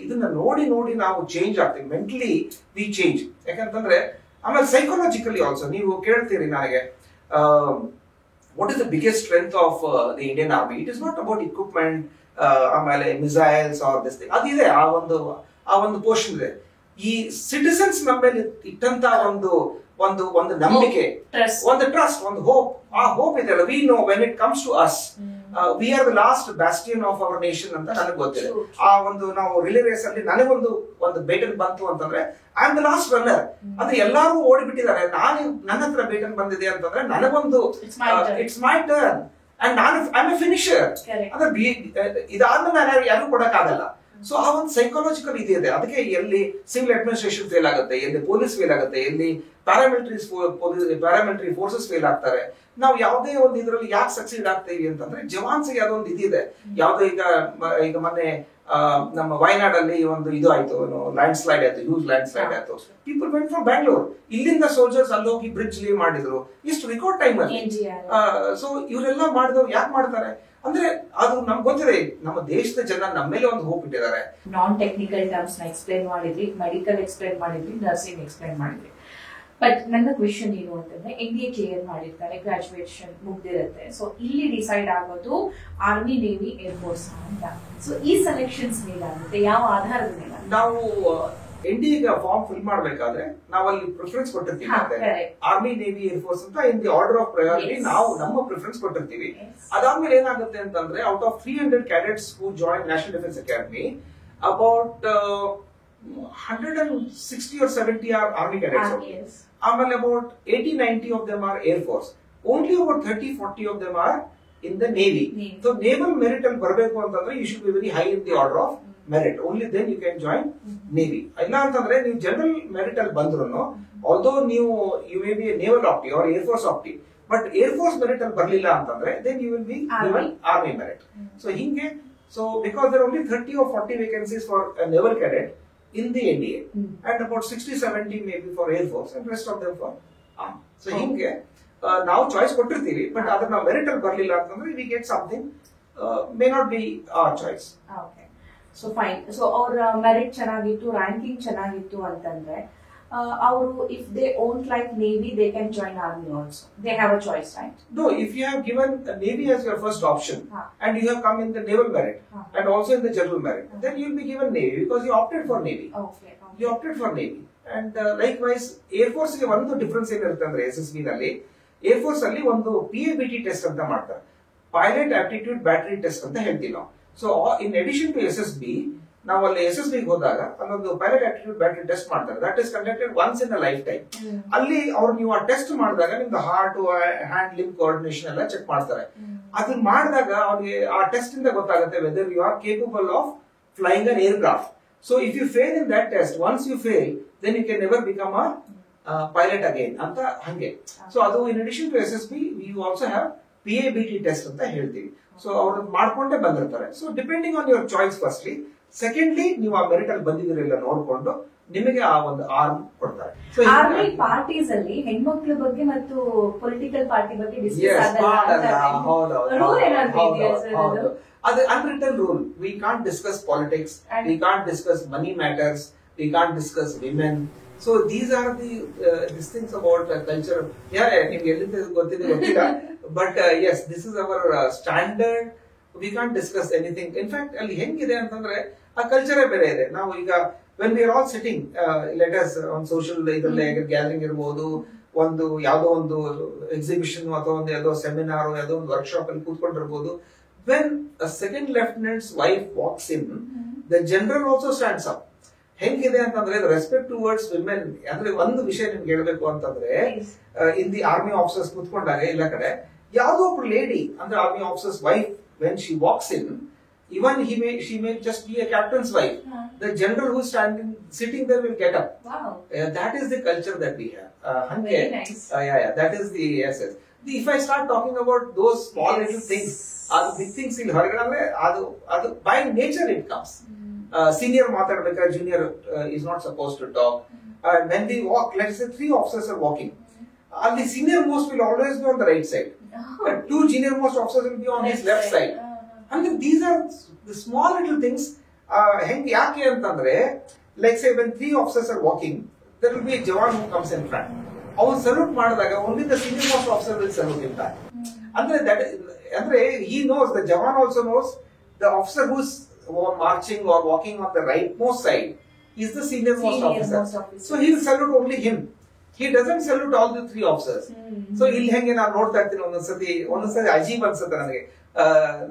ಇದನ್ನ ನೋಡಿ ನಾವು ಚೇಂಜ್ ಆಗ್ತೀವಿ. Mentally we change. ಯಾಕಂತಂದ್ರೆ ಆಮೇಲೆ ಸೈಕಾಲಜಿಕಲಿ ಆಲ್ಸೋ ನೀವು ಕೇಳ್ತೀರಿ ನನಗೆ what is the biggest strength of the Indian army. It is not about equipment, ಆಮೇಲೆ ಮಿಸೈಲ್ಸ್ ಆರ್ ದಿಸ್ ಥಿಂಗ್. ಅದಿದೆ, ಆ ಒಂದು ಪೋರ್ಷನ್ ಇದೆ. ಈ ಸಿಟಿಸನ್ಸ್ ನಮ್ಮ ಮೇಲೆ ಇಟ್ಟಂತ ಒಂದು ನಂಬಿಕೆ, ಒಂದು ಟ್ರಸ್ಟ್, ಒಂದು ಹೋಪ್. ಆ ಹೋಪ್ ಇದೆ. We know when it comes to us we are the last bastion of our nation ಅಂತ ನನಗೆ ಗೊತ್ತಿದೆ. ಆ ಒಂದು ನಾವು ರಿಲೇ ರೇಸ್ ಅಲ್ಲಿ ನನಗೊಂದು ಬೇಟನ್ ಬಂತು ಅಂತಂದ್ರೆ I am the last runner. ಅಂದ್ರೆ ಎಲ್ಲಾರು ಓಡಿಬಿಟ್ಟಿದ್ದಾರೆ, ನನ್ನ ಹತ್ರ ಬೇಟನ್ ಬಂದಿದೆ ಅಂತಂದ್ರೆ ನನಗೊಂದು it's my turn and I am A finisher. ಅಂದ್ರೆ ಇದಾದ್ಮೇಲೆ ನಾನು ಯಾರು ಕೊಡಕ್ ಆಗಲ್ಲ. ಸೊ ಆ ಒಂದು ಸೈಕಾಲಜಿಕಲ್ ಇದೆ. ಅದಕ್ಕೆ ಎಲ್ಲಿ ಸಿವಿಲ್ ಅಡ್ಮಿನಿಸ್ಟ್ರೇಷನ್ ಫೇಲ್ ಆಗುತ್ತೆ, ಎಲ್ಲಿ ಪೊಲೀಸ್ ಫೇಲ್ ಆಗುತ್ತೆ, ಎಲ್ಲಿ ಪ್ಯಾರಾಮಿಲಿಟರಿ ಫೋರ್ಸಸ್ ಫೇಲ್ ಆಗ್ತಾರೆ. ನಾವು ಯಾವುದೇ ಒಂದು ಇದರಲ್ಲಿ ಯಾಕೆ ಸಕ್ಸೀಡ್ ಆಗ್ತೀವಿ ಅಂತಂದ್ರೆ ಜವಾನ್ಸ್ಗೆ ಅದೊಂದು ಇದಿದೆ. ಯಾವುದೋ ಈಗ ಮೊನ್ನೆ ನಮ್ಮ ವಯನಾಡಲ್ಲಿ ಒಂದು ಇದು ಆಯ್ತು, ಲ್ಯಾಂಡ್ ಸ್ಲೈಡ್ ಆಯ್ತು, ಹ್ಯೂಜ್ ಲ್ಯಾಂಡ್ ಸ್ಲೈಡ್ ಆಯ್ತು. ಪೀಪಲ್ ವೆಂಟ್ ಫ್ರಮ್ ಬ್ಯಾಂಗ್ಳೂರ್, ಇಲ್ಲಿಂದ ಸೋಲ್ಜರ್ಸ್ ಅಲ್ಲಿ ಹೋಗಿ ಬ್ರಿಡ್ಜ್ ಲೀವ್ ಮಾಡಿದ್ರು, ಇಷ್ಟು ರೆಕಾರ್ಡ್ ಟೈಮ್ ಅಲ್ಲಿ. ಸೊ ಇವರೆಲ್ಲ ಮಾಡಿದವ್ರು ಯಾಕೆ ಮಾಡ್ತಾರೆ ಅಂದ್ರೆ ಅದು ನಮ್ಗೆ ಗೊತ್ತಿದೆ, ನಮ್ಮ ದೇಶದ ಜನ ನಮ್ಮ ಮೇಲೆ ಒಂದು ಹೋಪ್ ಇಟ್ಟಿದ್ದಾರೆ. ನಾನ್ ಟೆಕ್ನಿಕಲ್ ಟರ್ಮ್ಸ್ ನ ಎಕ್ಸ್ಪ್ಲೈನ್ ಮಾಡಿದ್ರಿ, ಮೆಡಿಕಲ್ ಎಕ್ಸ್ಪ್ಲೈನ್ ಮಾಡಿದ್ರಿ, ನರ್ಸಿಂಗ್ ಎಕ್ಸ್ಪ್ಲೈನ್ ಮಾಡಿದ್ರಿ. ಬಟ್ ನನ್ನ ಕ್ವೆಶನ್ ಏನು ಅಂತಂದ್ರೆ, NDA ಕ್ಲಿಯರ್ ಮಾಡಿರ್ತಾರೆ, ಗ್ರಾಜುಯೇಷನ್ ಮುಗ್ದಿರುತ್ತೆ. ಸೊ ಇಲ್ಲಿ ಡಿಸೈಡ್ ಆಗೋದು ಆರ್ಮಿ, ನೇವಿ, ಏರ್ಫೋರ್ಸ್ ಅಂತ. ಸೊ ಈ ಸೆಲೆಕ್ಷನ್ಸ್ ಮೇಲಾಗುತ್ತೆ ಯಾವ ಆಧಾರದ ಮೇಲೆ? ನಾವು NDA ಫಾರ್ಮ್ ಫಿಲ್ ಮಾಡಬೇಕಾದ್ರೆ ನಾವಲ್ಲಿ ಪ್ರಿಫರೆನ್ಸ್ ಕೊಟ್ಟಿರ್ತೀವಿ. ಆರ್ಮಿ, ನೇವಿ, ಏರ್ ಫೋರ್ಸ್ ಅಂತ in the order of priority ನಾವು ನಮ್ಮ ಪ್ರಿಫರೆನ್ಸ್ ಕೊಟ್ಟಿರ್ತೀವಿ. ಅದಾದ್ಮೇಲೆ ಏನಾಗುತ್ತೆ ಅಂತಂದ್ರೆ out of 300 cadets who join national defence academy, about 160 or 70 are army cadets. ಆಮೇಲೆ about 80-90 of them are air force. Only about 30-40 of them are in the navy. So naval merit ಅಲ್ಲಿ ಬರಬೇಕು ಅಂತಂದ್ರೆ you should be very high in the order of merit. Only then you can join navy. ಇಲ್ಲ ಅಂತಂದ್ರೆ ನೀವು ಜನರಲ್ ಮೆರಿಟ್ ಅಲ್ಲಿ ಬಂದ್ರು, although ನೀವು you may be a naval opti or air force opti, but air force merit ಅಲ್ಲಿ ಬರಲಿಲ್ಲ ಅಂತಂದ್ರೆ then you will be given army merit. So ಹಿಂಗೆ, so because there are only 30 or 40 vacancies for a naval cadet in the NDA, and about 60-70 maybe for air force and rest of them for army. So ಹಿಂಗೆ ನಾವು ಚಾಯ್ಸ್ ಕೊಟ್ಟಿರ್ತೀವಿ, ಬಟ್ ಅದ್ರ ನಾವು ಮೆರಿಟ್ ಅಲ್ಲಿ ಬರಲಿಲ್ಲ ಅಂತಂದ್ರೆ we get something may not be our choice. So fine. So ಅವ್ರ ಮೆರಿಟ್ ಚೆನ್ನಾಗಿತ್ತು, ರ್ಯಾಂಕಿಂಗ್ ಚೆನ್ನಾಗಿತ್ತು ಅಂತಂದ್ರೆ ಅವರು if they won't like navy they can join army also. They have a choice, right? No, if you have given Navy as your first option and you have come in the naval merit and also in the general merit, then you will be given Navy because you opted for Navy. You opted for Navy. And likewise, Air Force ಗೆ ಒಂದು ಡಿಫರೆನ್ಸ್ ಏನಿರುತ್ತೆ ಅಂದ್ರೆ SSB ನಲ್ಲಿ, ಏರ್ ಫೋರ್ಸ್ ಅಲ್ಲಿ ಒಂದು PABT ಟೆಸ್ಟ್ ಅಂತ ಮಾಡ್ತಾರೆ, ಪೈಲಟ್ ಆಪ್ಟಿಟ್ಯೂಡ್ ಬ್ಯಾಟರಿ ಟೆಸ್ಟ್ ಅಂತ ಹೇಳ್ತೀವಿ ನಾವು. So in addition to SSB, ನಾವು ಅಲ್ಲಿ SSB ಹೋದಾಗ ಅಲ್ಲೊಂದು ಪೈಲಟ್ ಆಪ್ಟಿಟ್ಯೂಡ್ ಬ್ಯಾಟರಿ ಟೆಸ್ಟ್ ಮಾಡ್ತಾರೆ. That is conducted once in a life time. ಅಲ್ಲಿ ಅವ್ರು ನೀವು ಆ ಟೆಸ್ಟ್ ಮಾಡಿದಾಗ ನಿಮ್ದು ಹಾರ್ಟ್, ಹ್ಯಾಂಡ್, ಲಿಂಬ್ ಕೋಆರ್ಡಿನೇಷನ್ ಎಲ್ಲ ಚೆಕ್ ಮಾಡ್ತಾರೆ. ಅದನ್ನ ಮಾಡಿದಾಗ ಅವ್ರಿಗೆ ಆ ಟೆಸ್ಟ್ ಇಂದ ಗೊತ್ತಾಗುತ್ತೆ whether you are capable of flying an aircraft. So if you fail in that test, once you fail then you can never become a pilot again ಅಂತ ಹಂಗೆ. ಸೊ ಅದು in addition to SSB you also have PABT test ಅಂತ ಹೇಳ್ತೀವಿ. ಸೊ ಅವ್ರು ಮಾಡ್ಕೊಂಡೇ ಬಂದಿರ್ತಾರೆ. So depending on your choice firstly, secondly ನೀವು ಆ ಮೆರಿಟ್ ಅಲ್ಲಿ ಬಂದಿದ್ದೀರಿಲ್ಲ ನೋಡ್ಕೊಂಡು ನಿಮಗೆ ಆ ಒಂದು ಆರ್ಮ್ ಕೊಡ್ತಾರೆ. ಆರ್ಮಿ ಪಾರ್ಟೀಸ್ ಅಲ್ಲಿ ಹೆಣ್ಮಕ್ಳ ಬಗ್ಗೆ ಮತ್ತು ಪೊಲಿಟಿಕಲ್ ಪಾರ್ಟಿ ಬಗ್ಗೆ ಡಿಸ್ಕಸ್ ಅದು unwritten rule. We can't discuss politics, we can't discuss money matters, we can't discuss women. So these are these things about culture. Yeah, ನಿಮ್ಗೆ ಎಲ್ಲಿಂದ ಗೊತ್ತಿಲ್ಲ, but yes, this is our standard. We can't discuss anything. In fact, ಅಲ್ಲಿ ಹೆಂಗಿದೆ ಅಂತಂದ್ರೆ ಆ ಕಲ್ಚರೇ ಬೇರೆ ಇದೆ. ನಾವು ಈಗ when we are all sitting, let us on social ಇದರಲ್ಲೇ ಗ್ಯಾದರಿಂಗ್ ಇರಬಹುದು, ಒಂದು ಯಾವುದೋ ಒಂದು ಎಕ್ಸಿಬಿಷನ್ ಅಥವಾ ಒಂದು ಯಾವುದೋ ಸೆಮಿನಾರ್, ಯಾವುದೋ ಒಂದು ವರ್ಕ್ಶಾಪ್ ಅಲ್ಲಿ ಕೂತ್ಕೊಂಡಿರ್ಬೋದು. When a second lieutenant's wife walks in, the general also stands up. ಹೆಂಗಿದೆ ಅಂತಂದ್ರೆ ರೆಸ್ಪೆಕ್ಟ್ ಟುವರ್ಡ್ಸ್ ವಿಮೆನ್. ಅಂದ್ರೆ ಒಂದು ವಿಷಯ ನಿಮ್ಗೆ ಹೇಳ್ಬೇಕು ಅಂತಂದ್ರೆ, ಇನ್ ದಿ ಆರ್ಮಿ ಆಫೀಸರ್ಸ್ ಕೂತ್ಕೊಂಡಾಗ ಎಲ್ಲ ಕಡೆ ಯಾವ್ದೋ ಒಬ್ರು ಲೇಡಿ ಅಂದ್ರೆ army officers wife, when she walks in, even she may just be a captain's wife, the general who's sitting there will get up. That is the culture that we have. Very nice. That is the essence. If I start talking about those small little things, big things in ಹೊರಗಡೆ ಅದು by nature it comes. Senior ಮಾತಾಡ್ಬೇಕಾದ್ರೆ junior is not supposed to talk. When we walk, let's say 3 officers are walking, the senior most will always be on the right side, 2 junior most officers will be on his left side. And these are the small little things. ಹೆಂಗೆ ಯಾಕೆ ಅಂತಂದ್ರೆ, like say when 3 officers are walking, there will be a jawan who comes in front. ಅವನು ಸಲ್ಯೂಟ್ ಮಾಡಿದಾಗ only the senior most officer will salute him back. ಅಂದ್ರೆ he knows, the jawan also knows the officer who's marching or walking on the rightmost side is the senior most officer. So he will salute only him. He doesn't salute all the 3 officers. So ಇಲ್ಲಿ ಹೆಂಗೆ ನಾನು ನೋಡ್ತಾ ಇರ್ತೀನಿ, ಒಂದೊಂದ್ಸತಿ ಅಜೀಬ್ ಅನ್ಸುತ್ತೆ ನನಗೆ.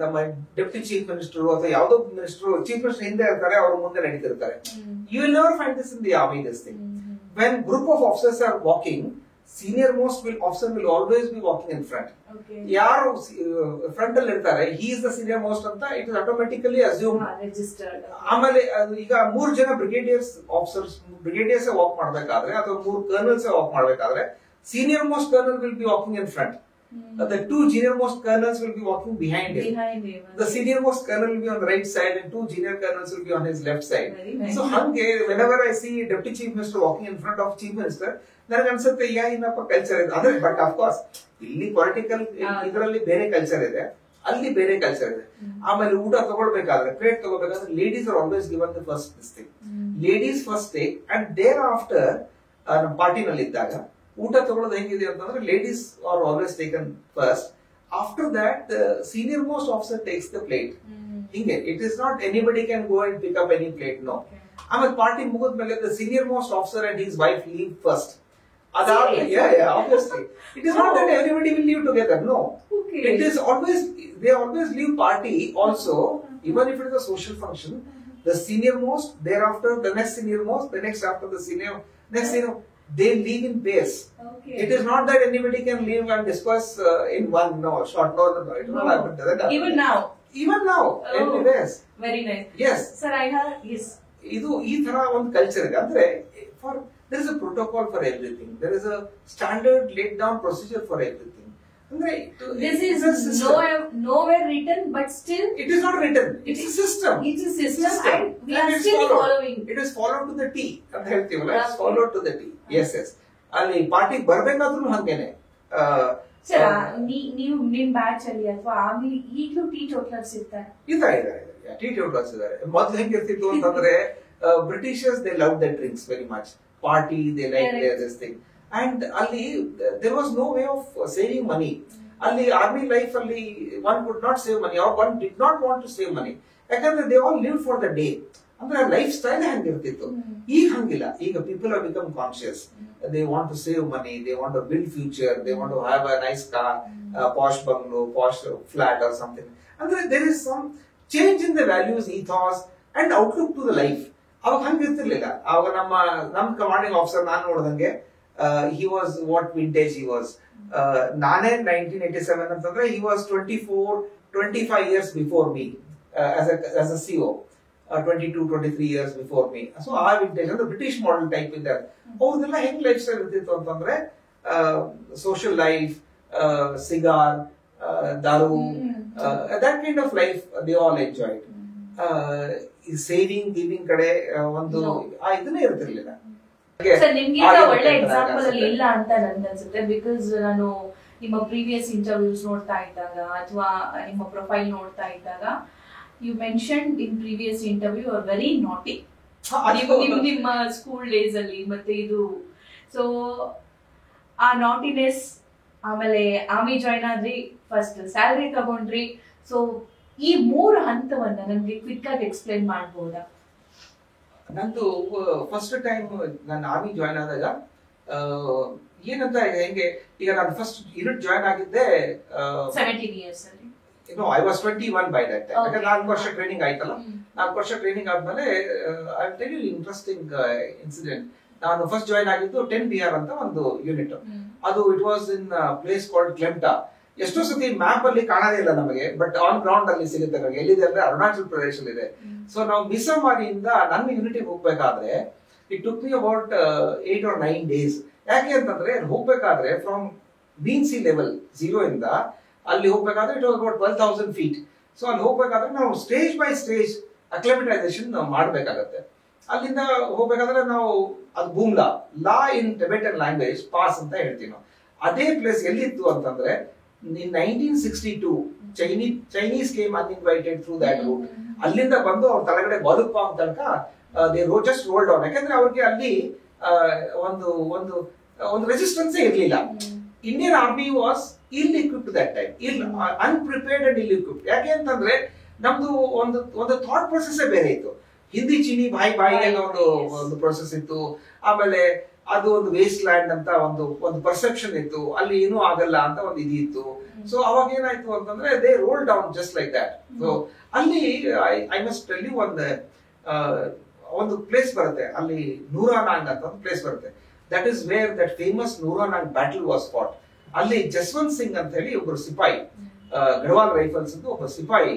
ನಮ್ಮ ಡೆಪ್ಟಿ ಚೀಫ್ ಮಿನಿಸ್ಟರ್ ಅಥವಾ ಯಾವುದೋ ಮಿನಿಸ್ಟರ್, ಚೀಫ್ ಮಿನಿಸ್ಟರ್ ಹಿಂದೆ ಇರ್ತಾರೆ, ಅವರು ಮುಂದೆ ನಡೀತಿರ್ತಾರೆ. You will never find this in the army, this thing. When group of officers are walking, senior most officer will always be walking in front. ಯಾರು ಫ್ರಂಟ್ ಅಲ್ಲಿ ಇರ್ತಾರೆ, he is the senior most ಅಂತ it is automatically assumed, registered. ಆಮೇಲೆ ಈಗ 3 ಜನ ಬ್ರಿಗೇಡಿಯರ್ಸ್ ಆಫೀಸರ್ಸ್, ಬ್ರಿಗೇಡಿಯರ್ಸ್ ವಾಕ್ ಮಾಡಬೇಕಾದ್ರೆ ಅಥವಾ 3 ಕರ್ನಲ್ಸ್ ವಾಕ್ ಮಾಡಬೇಕಾದ್ರೆ, senior most colonel will be walking in front. The 2 junior most colonels will be walking behind him. The senior most colonel will be on the right side and 2 junior colonels will be on his left side. So hange whenever I see deputy chief minister walking in front of chief minister, ನನಗೆ ಅನ್ಸುತ್ತೆ ಏನಪ್ಪ ಕಲ್ಚರ್ ಇದೆ ಅಂದ್ರೆ. ಬಟ್ ಆಫ್ ಕೋರ್ಸ್ ಇಲ್ಲಿ ಪೊಲಿಟಿಕಲ್ ಇದರಲ್ಲಿ ಬೇರೆ ಕಲ್ಚರ್ ಇದೆ, ಅಲ್ಲಿ ಬೇರೆ ಕಲ್ಚರ್ ಇದೆ. ಆಮೇಲೆ ಊಟ ತಗೊಳ್ಬೇಕಾದ್ರೆ, ಪ್ಲೇಟ್ ತಗೋಬೇಕಾದ್ರೆ ladies are always given the first this thing. Ladies first take and thereafter ನಮ್ಮ ಪಾರ್ಟಿನಲ್ಲಿ ಇದ್ದಾಗ ಊಟ ತಗೊಳ್ಳೋದು ಹೆಂಗಿದೆ ಅಂತಂದ್ರೆ, ladies are always taken first. After that the senior most officer takes the plate. ಹಿಂಗೆ it is not anybody can go and pick up any plate. No, ಆಮೇಲೆ ಪಾರ್ಟಿ ಮುಗಿದ್ಮೇಲೆ the senior most officer and his wife leave first. ಅದಾದ್ಮೇಲೆ obviously it is not that everybody will live together, no. It is always, they always leave party also, even if it is a social function. The senior most, thereafter the next senior most, the next after the senior, next senior, they leave in pairs. It is not that anybody can leave and discuss in one short no. It will not happen. Even now anyways. Very nice. Yes sir, I have yes. ಇದು ಈ ತರ ಒಂದು ಕಲ್ಚರ್ ಇದೆ. ಅಂದ್ರೆ for there is a protocol for everything, there is a standard laid down procedure for everything. ಅಂದ್ರೆ this is nowhere written, but still it is not written, it's a system. It's a system and we are still following. It is followed to the T ಅಂತ ಹೇಳ್ತೀವಲ್ಲ, it's followed to the T. Yes ಅಲ್ಲಿ ಪಾರ್ಟಿ ಬರ್ಬೇಕಾದ್ರೂ ಹಂಗೇನೆ. ಸರ್ ನೀವು ನಿಮ್ ಬ್ಯಾಚ್ ಅಲ್ಲಿ ಅಥವಾ ಆಮೇಲೆ ಈಗಲೂ ಟೀ ಟೋಟ್ಲರ್ಸ್ ಇರ್ತಾರೆ? ಇದ್ದಾರೆ ಟೀ ಟೋಟ್ಲರ್ಸ್ ಇದ್ದಾರೆ. ಮೊದ್ಲು ಹೆಂಗಿರ್ತಿತ್ತು ಅಂತಂದ್ರೆ Britishers they love the drinks very much, party, they like this thing, and ali there was no way of saving money. Ali army life ali one could not save money, or one did not want to save money, yakandre they all lived for the day. Andre life style hangirtittu. ಈಗ ಹಂಗಿಲ್ಲ. ಈಗ people have become conscious, they want to save money, they want to build future, they want to have a nice car, posh bungalow, posh flat or something. Andre there is some change in the values, ethos and outlook to the life. ಅವಾಗ ಹಂಗಿರ್ತಿರ್ಲಿಲ್ಲ. ಅವಾಗ ನಮ್ಮ ಕಮಾಂಡಿಂಗ್ ಆಫೀಸರ್ ನಾನು ನೋಡಿದಂಗೆ he was what vintage he was. ನಾನೇ 1987 ಅಂತಂದ್ರೆ he was 25 years before me as a CO, 22-23 years before me. So ಆ vintage ಅಂದ್ರೆ ಬ್ರಿಟಿಷ್ ಮಾಡೆಲ್ ಟೈಪ್ ಇದ್ದಾರೆ. ಅವ್ರದೆಲ್ಲ ಹೆಂಗ್ ಲೈಫ್ ಸ್ಟೈಲ್ ಇರ್ತಿತ್ತು ಅಂತಂದ್ರೆ ಸೋಷಿಯಲ್ ಲೈಫ್, ಸಿಗಾರ್, ದಾರು, that kind of life they all enjoyed. Saving giving ಕಡೆ ಒಂದು ಇದನ್ನೇ ಇರ್ತಿರ್ಲಿಲ್ಲ. ನಿಮ್ಗಿಂತ ಒಳ್ಳೆ ಎಕ್ಸಾಂಪಲ್ ಅಲ್ಲಿ ಇಲ್ಲ ಅಂತ ನನ್ಗೆ ಅನ್ಸುತ್ತೆ. ಬಿಕಾಸ್ ನಾನು ನಿಮ್ಮ ಪ್ರೀವಿಯಸ್ ಇಂಟರ್ವ್ಯೂಸ್ ನೋಡ್ತಾ ಇದ್ದಾಗ ಅಥವಾ ನಿಮ್ಮ ಪ್ರೊಫೈಲ್ ನೋಡ್ತಾ ಇದ್ದಾಗ you mention in previous interview are very naughty. ನಿಮ್ಮ ಸ್ಕೂಲ್ ಡೇಸ್ ಅಲ್ಲಿ ಮತ್ತೆ ಇದು ಸೊ ಆ ನಾಟಿನೆಸ್, ಆಮೇಲೆ ಆರ್ಮಿ ಜಾಯ್ನ್ ಆದ್ರಿ, ಫಸ್ಟ್ ಸ್ಯಾಲರಿ ತಗೊಂಡ್ರಿ. ಸೊ ಈ 3 ಹಂತವನ್ನ ನಮ್ಗೆ ಕ್ವಿಕ್ ಆಗಿ ಎಕ್ಸ್ಪ್ಲೈನ್ ಮಾಡಬಹುದಾ? ನಂದು ಫಸ್ಟ್ ಟೈಮ್ ನಾನು ಆರ್ಮಿ ಜಾಯ್ನ್ ಆದಾಗ ಏನಂತ ಹೆಂಗೆ, ಈಗ ನಾನು ಫಸ್ಟ್ ಯೂನಿಟ್ ಜಾಯ್ನ್ ಆಗಿದ್ದೆ 17 ಇಯರ್ಸ್ ಅಲ್ಲಿ. I was 21 by that time. ಯಾಕಂದ್ರೆ 4 ವರ್ಷ ಟ್ರೈನಿಂಗ್ ಆಯ್ತಲ್ಲ. 4 ವರ್ಷ ಟ್ರೈನಿಂಗ್ ಆದ್ಮೇಲೆ I tell you interesting incident. ನಾನು ಫಸ್ಟ್ ಜಾಯ್ನ್ ಆಗಿದ್ದು 10 BR ಅಂತ ಒಂದು ಯೂನಿಟ್. ಅದು it was in place called Klemta. ಎಷ್ಟೋ ಸತಿ ಮ್ಯಾಪ್ ಅಲ್ಲಿ ಕಾಣದೇ ಇಲ್ಲ ನಮಗೆ, ಬಟ್ ಆನ್ ಗ್ರೌಂಡ್ ಅಲ್ಲಿ ಸಿಗುತ್ತೆ ನಮಗೆ. ಎಲ್ಲಿದೆ ಅಂದ್ರೆ ಅರುಣಾಚಲ್ ಪ್ರದೇಶದಲ್ಲಿ ಇದೆ. ಸೊ ನಾವು ಮಿಸಮಾರಿಯಿಂದ ನನ್ನ ಯೂನಿಟಿಗೆ ಹೋಗ್ಬೇಕಾದ್ರೆ it took me about 8 or 9 days. ಯಾಕೆ ಅಂತಂದ್ರೆ ಹೋಗ್ಬೇಕಾದ್ರೆ ಫ್ರಮ್ ಮೀನ್ ಸಿ ಲೆವೆಲ್ 0 ಇಂದ ಅಲ್ಲಿ ಹೋಗ್ಬೇಕಾದ್ರೆ it was about 12,000 feet. So ಅಲ್ಲಿ ಹೋಗ್ಬೇಕಾದ್ರೆ ನಾವು ಸ್ಟೇಜ್ ಬೈ ಸ್ಟೇಜ್ ಅಕ್ಲಿಮೆಟೈಸೇಷನ್ ಮಾಡ್ಬೇಕಾಗತ್ತೆ. ಅಲ್ಲಿಂದ ಹೋಗ್ಬೇಕಾದ್ರೆ ನಾವು ಅದು ಬೂಮ್ಲಾ ಲಾ ಇನ್ ಟಿಬೆಟನ್ ಲ್ಯಾಂಗ್ವೇಜ್ ಪಾಸ್ ಅಂತ ಹೇಳ್ತೀವಿ ನಾವು. ಅದೇ ಪ್ಲೇಸ್ ಎಲ್ಲಿತ್ತು ಅಂತಂದ್ರೆ in 1962 Chinese came uninvited through that route. ಅಲ್ಲಿಂದ ಬಂದು ಅವ್ರ ತಳಗಡೆ ಬಾಲುಪಾಂಗ್ ತನಕ they just rolled on. ಯಾಕಂದ್ರೆ ಅವ್ರಿಗೆ ಅಲ್ಲಿ ಒಂದು ರೆಸಿಸ್ಟೆನ್ಸ್ ಇರ್ಲಿಲ್ಲ. Indian army was ill equipped that time, unprepared and ಇಲ್ ಇಕ್ವಿಪ್ಡ್. ಯಾಕೆ ಅಂತಂದ್ರೆ ನಮ್ದು ಒಂದು ಥಾಟ್ ಪ್ರೊಸೆಸ್ ಬೇರೆ ಇತ್ತು. ಹಿಂದಿ ಚೀನಿ ಬಾಯಿ ಅನ್ನೋ ಒಂದು ಪ್ರೊಸೆಸ್ ಇತ್ತು. ಆಮೇಲೆ ಅದು ಒಂದು ವೇಸ್ಟ್ ಲ್ಯಾಂಡ್ ಅಂತ ಒಂದು ಪರ್ಸೆಪ್ಷನ್ ಇತ್ತು. ಅಲ್ಲಿ ಏನೂ ಆಗಲ್ಲ ಅಂತ ಒಂದು ಇದಿತ್ತು. ಸೊ ಅವಾಗ ಏನಾಯ್ತು ಅಂತಂದ್ರೆ they roll down just like that. So ಅಲ್ಲಿ ಐ ಮಸ್ಟ್ ಟೆಲ್ ಯು ಒಂದು ಪ್ಲೇಸ್ ಬರುತ್ತೆ ಅಲ್ಲಿ, ನೂರಾನಾಂಗ್ ಅಂತ ಒಂದು ಪ್ಲೇಸ್ ಬರುತ್ತೆ. That is where that famous Nuranang battle was fought. ಅಲ್ಲಿ ಜಸ್ವಂತ್ ಸಿಂಗ್ ಅಂತ ಹೇಳಿ ಒಬ್ಬರು ಸಿಪಾಯಿ, ಗಢವಾಲ್ ರೈಫಲ್ಸ್ ಅಂತ ಒಬ್ಬ ಸಿಪಾಯಿ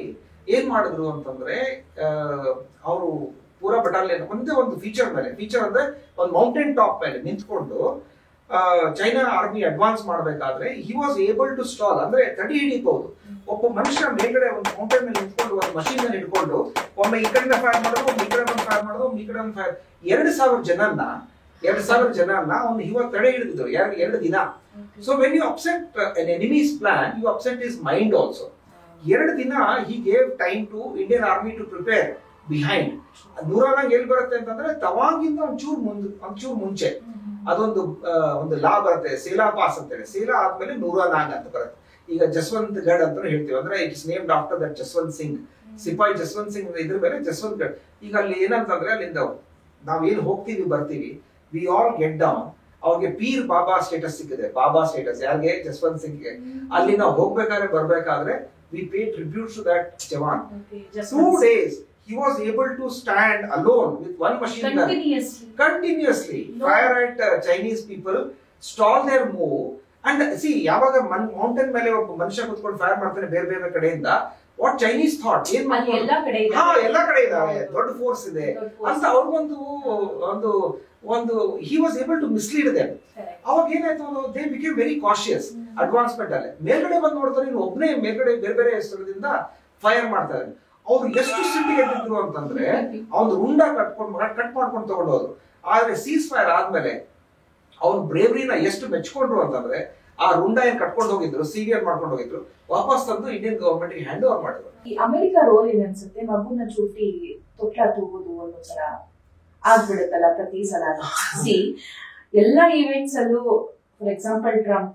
ಏನ್ ಮಾಡಿದ್ರು ಅಂತಂದ್ರೆ ಅವರು ಪೂರಾ ಬಟಾಲಿಯನ್ ಒಂದೇ ಒಂದು ಫೀಚರ್ ಅಂದ್ರೆ ಒಂದು ಮೌಂಟೇನ್ ಟಾಪ್ ಮೇಲೆ ನಿಂತ್ಕೊಂಡು ಚೈನಾ ಆರ್ಮಿ ಅಡ್ವಾನ್ಸ್ ಮಾಡಬೇಕಾದ್ರೆ he was able to stall, ಅಂದ್ರೆ ತಡಿ ಹಿಡಿಬಹುದು. ಒಬ್ಬ ಮನುಷ್ಯ ಮೇಲ್ಗಡೆ ಒಂದು ಮೌಂಟೇನ್ ಮೇಲೆ ನಿಂತ್ಕೊಂಡು ಒಂದು ಮಷೀನ್ ಅಲ್ಲಿ ಹಿಡ್ಕೊಂಡು ಒಮ್ಮೆ ಈ ಕಡೆ ಫೈರ್ ಮಾಡೋದು, ಒಮ್ಮೆ ಈ ಕಡೆ ಒಂದು ಫೈರ್ ಮಾಡೋದು, ಒಮ್ಮೆ ಈ ಕಡೆ ಒಂದು ಫೈರ್, 2,000 ಜನನ್ನ ಅವ್ನು ಇವಾಗ ತಡೆ ಹಿಡಿದಿದ್ರು 2 ದಿನ. So when you upset an enemy's plan, you upset his mind also. 2 ದಿನ he gave time to Indian Army to prepare behind. Nuranang ಎಲ್ಲಿ ಬರುತ್ತೆ ಅಂತಂದ್ರೆ ತವಾಂಗಿಂದ ಒಂಚೂರು ಮುಂಚೆ ಒಂದು ಲಾ ಬರುತ್ತೆ, ಸೇಲಾ ಪಾಸ್ ಅಂತ ಹೇಳಿ. ಸೇಲಾ ಆದ್ಮೇಲೆ ನೂರಾನಾಂಗ್ ಅಂತ ಬರುತ್ತೆ. ಈಗ ಜಸ್ವಂತ್ ಗಢ್ ಅಂತ ಹೇಳ್ತೀವಿ, ಅಂದ್ರೆ it's named after that Jaswant Singh. ಸಿಪಾಯಿ ಜಸ್ವಂತ್ ಸಿಂಗ್ ಇದ್ರ ಮೇಲೆ ಜಸ್ವಂತ್ ಗಢ್. ಈಗ ಅಲ್ಲಿ ಏನಂತಂದ್ರೆ ಅಲ್ಲಿಂದ ನಾವೇನು ಹೋಗ್ತೀವಿ ಬರ್ತೀವಿ, ವಿ ಆಲ್ ಗೆಟ್ ಡೌನ್. ಅವ್ರಿಗೆ ಪೀರ್ ಬಾಬಾ ಸ್ಟೇಟಸ್ ಸಿಕ್ಕಿದೆ. ಬಾಬಾ ಸ್ಟೇಟಸ್ ಯಾರಿಗೆ? ಜಸ್ವಂತ್ ಸಿಂಗ್ಗೆ. ಅಲ್ಲಿ ನಾವು ಹೋಗ್ಬೇಕಾದ್ರೆ ಬರ್ಬೇಕಾದ್ರೆ we pay tribute to that Jawan. 2 days he was able to stand alone with one machine gun continuously fire at Chinese people, stall their move. And see, ಯಾವಾಗ ಮೌಂಟೇನ್ ಮೇಲೆ ಒಬ್ಬ ಮನುಷ್ಯ ಕೂತ್ಕೊಂಡು ಫೈರ್ ಮಾಡ್ತಾನೆ ಬೇರೆ ಬೇರೆ ಕಡೆಯಿಂದ, ವಾಟ್ ಚೈನೀಸ್ ಥಾಟ್ ಏನ್ ಎಲ್ಲಾ ಕಡೆ ಇದಾವೆ, ದೊಡ್ಡ ಫೋರ್ಸ್ ಇದೆ ಅಂತ ಅವ್ರಿಗೊಂದು ಒಂದು he was able to mislead them. ಅವಾಗ ಏನಾಯ್ತು, they became very cautious advancement ಅಲ್ಲಿ. ಮೇಲ್ಗಡೆ ಬಂದು ನೋಡ್ತಾರೆ, ಇನ್ನು ಒಬ್ಬನೇ ಮೇಲ್ಗಡೆ ಬೇರೆ ಬೇರೆ ಸ್ಥಳದಿಂದ ಫೈರ್ ಮಾಡ್ತಾರೆ. ಅವ್ರು ಎಷ್ಟು ಸಿಟ್ಟಿಗೆಟ್ಟಿದ್ರು ಅಂತಂದ್ರೆ ಅವ್ನು ರುಂಡ ಕಟ್ ಮಾಡ್ಕೊಂಡು ತಗೊಂಡೋದ್ರು. ಆದ್ರೆ ಸೀಸ್ ಫೈರ್ ಆದ್ಮೇಲೆ ಅವ್ನ ಬ್ರೇವ್ರಿನ ಎಷ್ಟು ಮೆಚ್ಕೊಂಡ್ರು ಅಂತಂದ್ರೆ ಆ ರುಂಡ ಏನ್ ಕಟ್ಕೊಂಡು ಹೋಗಿದ್ರು, ಸೀರಿಯಲ್ ಮಾಡ್ಕೊಂಡು ಹೋಗಿದ್ರು, ವಾಪಸ್ ತಂದು ಇಂಡಿಯನ್ ಗವರ್ಮೆಂಟ್ ಹ್ಯಾಂಡ್ ಓವರ್ ಮಾಡಿದ್ರು. ಈ ಅಮೆರಿಕ ರೋಲ್ ಏನ್ ಅನ್ಸುತ್ತೆ, ಮಗುನ ಚೂಟಿ ತೊಟ್ಲ ತೂಗುದು ಒಂದೊಂದ್ಸಲ ಆಗ್ಬಿಡುತ್ತಲ್ಲ ಪ್ರತಿ ಸಲ. ಸಿ ಎಲ್ಲಾ ಈವೆಂಟ್ಸ್ ಅಲ್ಲೂ ಫಾರ್ ಎಕ್ಸಾಂಪಲ್ ಟ್ರಂಪ್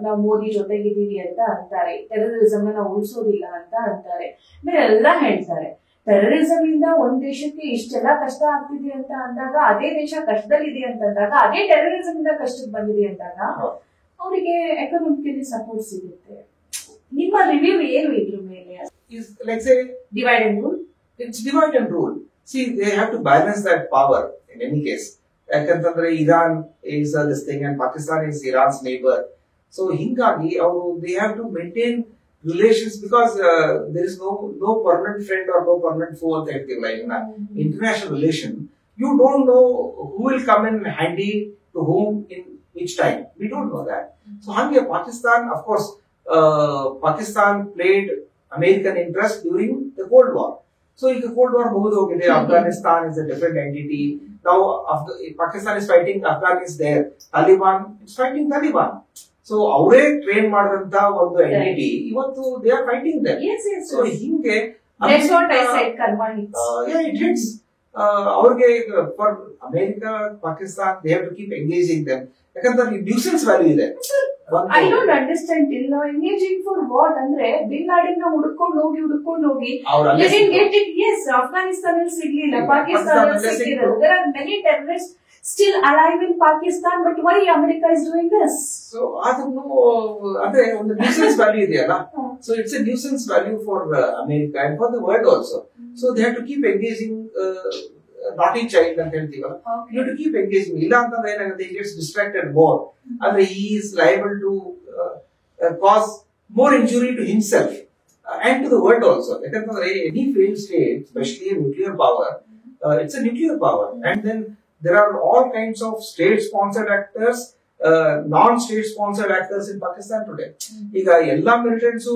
ನಾವು ಮೋದಿ ಜೊತೆಗಿದ್ದೀವಿ ಅಂತ ಅಂತಾರೆ, ಟೆರರಿಸಮ್ ನಾವು ಉಳಿಸೋದಿಲ್ಲ ಅಂತ ಅಂತಾರೆ, ಬೇರೆ ಎಲ್ಲಾ ಹೇಳ್ತಾರೆ. ಟೆರರಿಸಮ್ ಇಂದ ಒಂದ್ ದೇಶಕ್ಕೆ ಇಷ್ಟೆಲ್ಲ ಕಷ್ಟ ಆಗ್ತಿದೆ ಅಂತ ಅಂದಾಗ, ಅದೇ ದೇಶ ಕಷ್ಟದಲ್ಲಿದೆ ಅಂತಂದಾಗ, ಅದೇ ಟೆರರಿಸಮ್ ಇಂದ ಕಷ್ಟಕ್ಕೆ ಬಂದಿದೆ ಅಂದಾಗ ಅವರಿಗೆ ಎಕನಾಮಿಕಲಿ ಸಪೋರ್ಟ್ ಸಿಗುತ್ತೆ. ನಿಮ್ಮ ರಿವ್ಯೂ ಏನು ಇದ್ರ ಮೇಲೆ? Divide and rule. It's divide and rule. See, they have to balance that power in any case. ಯಾಕಂತಂದ್ರೆ Iran is this thing and Pakistan is Iran's neighbor. So hingagi they have to maintain relations because there is no permanent friend or no permanent foe ಅಂತ ಹೇಳ್ತೀವಲ್ಲ in international relation. You don't know who will come in handy to whom in which time. We don't know that. So hange Pakistan, of course, Pakistan played American interest during the Cold War. So ಈಗ ಕೋಲ್ಡ್ ವಾರ್ ಮುಗಿದು ಹೋಗಿದೆ. Afghanistan is a different entity. Now Pakistan is fighting, Afghan is there. Taliban is fighting Taliban. So ಅವರೇ ಟ್ರೈನ್ ಮಾಡಿದಂತ ಒಂದು ಎಂಟಿಟಿ ಇವತ್ತು they are fighting them. So ಹಿಂಗೆ that's what I said, karma hits. Yeah, it hits. ಅವ್ರಿಗೆ for America, Pakistan, they have to keep engaging them. ಯಾಕಂದ್ರೆ ನ್ಯೂಸೆನ್ಸ್ ವ್ಯಾಲ್ಯೂ ಇದೆ. I don't understand till now. Engaging for what? ಅಂದ್ರೆ ಬಿನ್ ಲಾಡೆನ್ ನ ಹುಡುಕೊಂಡು ಹೋಗಿ they didn't get it. Yes, Afghanistan ಅಲ್ಲಿ ಸಿಗ್ಲಿಲ್ಲ, Pakistan ಅಲ್ಲಿ ಸಿಕ್ಕಿದ್ರು. There are many terrorists still alive in Pakistan, but why America is doing this? So ಅದನ್ನು ಅಂದ್ರೆ ಒಂದು ನ್ಯೂಸೆನ್ಸ್ ವ್ಯಾಲ್ಯೂ ಇದೆಯಲ್ಲ. So it's a nuisance value for America and for the world also. So they have to keep engaging naughty child ಅಂತ ಹೇಳ್ತೀವಲ್ಲ. You have to keep engaging. ಇಲ್ಲ ಅಂತಂದ್ರೆ ಏನಾಗುತ್ತೆ, he gets distracted more. ಅಂದ್ರೆ he is liable to cause more injury to himself and to the world also. ಯಾಕಂತಂದ್ರೆ any failed state, especially nuclear power, it's a nuclear power, and then there are all kinds of state sponsored actors, non-state sponsored actors in Pakistan today. ಈಗ ಎಲ್ಲಾ militants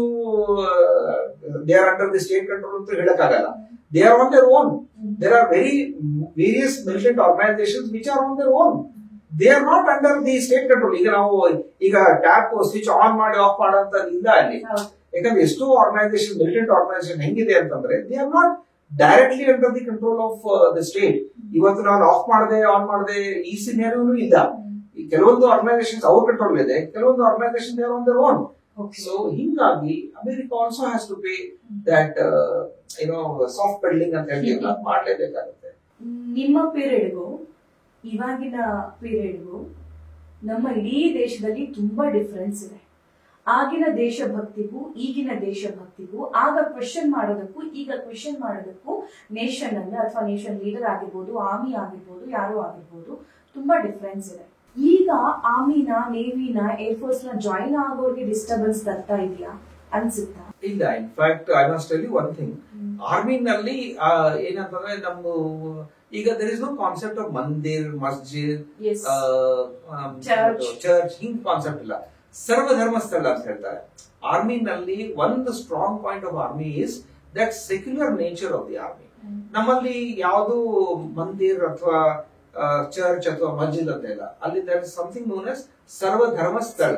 they are under the state control ಅಂತ ಹೇಳಕ್ಕಾಗಲ್ಲ. They are on their own. There are various militant organizations which are on their own. They are not under the state control. ಈಗ ಟ್ಯಾಪ್ ಸ್ವಿಚ್ ಆನ್ ಮಾಡಿ ಆಫ್ ಮಾಡೋಂಥದ್ದು ಇಲ್ಲ ಅಲ್ಲಿ. ಯಾಕಂದ್ರೆ ಎಷ್ಟೋ ಆರ್ಗನೈಸೇಷನ್, ಮಿಲಿಟೆಂಟ್ ಆರ್ಗನೈಸೇಷನ್ ಹೆಂಗಿದೆ ಅಂತಂದ್ರೆ they are not directly under the control of the state. ಇವತ್ತು ನಾನು ಆಫ್ ಮಾಡದೆ ಆನ್ ಮಾಡದೆ ಈ ಸಿನಾರಿಯೋನು ಇಲ್ಲ. ಕೆಲವೊಂದು ಆರ್ಗನೈಸೇಷನ್ಸ್ ಅವ್ರ ಕಂಟ್ರೋಲ್ ಇದೆ, ಕೆಲವೊಂದು organisation they are on their own. So ಹಿಂಗಾಗಿ America also has to pay that soft peddling ಅಂತ ಹೇಳ್ತೀವಲ್ಲ, ಮಾಡ್ಲೇಬೇಕಾಗುತ್ತೆ. ನಿಮ್ಮ ಪೀರಿಯಡ್ಗೂ ಇವಾಗಿನ ಪೀರಿಯಡ್ಗೂ ನಮ್ಮ ಇಡೀ ದೇಶದಲ್ಲಿ ತುಂಬಾ ಡಿಫರೆನ್ಸ್ ಇದೆ. ಆಗಿನ ದೇಶಭಕ್ತಿಗೂ ಈಗಿನ ದೇಶಭಕ್ತಿಗೂ, ಆಗ ಕ್ವೆಶ್ಚನ್ ಮಾಡೋದಕ್ಕೂ ಈಗ ಕ್ವೆಶ್ಚನ್ ಮಾಡೋದಕ್ಕೂ ನೇಷನ್ ಅನ್ನ ಅಥವಾ ನೇಷನ್ ಲೀಡರ್ ಆಗಿರ್ಬೋದು, ಆರ್ಮಿ ಆಗಿರ್ಬೋದು, ಯಾರು ಆಗಿರ್ಬೋದು, ತುಂಬಾ ಡಿಫರೆನ್ಸ್ ಇದೆ. ಈಗ ಆರ್ಮಿನ, ನೇವಿನ, ಏರ್ಫೋರ್ಸ್ ನ ಜಾಯಿನ್ ಆಗೋರಿಗೆ ಡಿಸ್ಟರ್ಬೆನ್ಸ್ ಬರ್ತಾ ಇದೆಯಾ ಅನ್ಸುತ್ತಾ? ಇಲ್ಲ. In fact I must tell you one thing. ಆರ್ಮಿನಲ್ಲಿ ಏನಂತಂದ್ರೆ ನಮ್ದು ಈಗ there is no concept of mandir, masjid, church, ಹಿಂಗ್ ಕಾನ್ಸೆಪ್ಟ್ ಇಲ್ಲ. ಸರ್ವಧರ್ಮ ಸ್ಥಳ ಅಂತ ಹೇಳ್ತಾರೆ. ಆರ್ಮಿನಲ್ಲಿ ಒಂದು strong point of army is that secular nature of the army. ನಮ್ಮಲ್ಲಿ ಯಾವುದು ಮಂದಿರ್ ಅಥವಾ ಚರ್ಚ್ ಅಥವಾ ಮಸ್ಜಿದ್ ಅಂತ ಇಲ್ಲ. ಅಲ್ಲಿ there is something known as ಸರ್ವಧರ್ಮ ಸ್ಥಳ.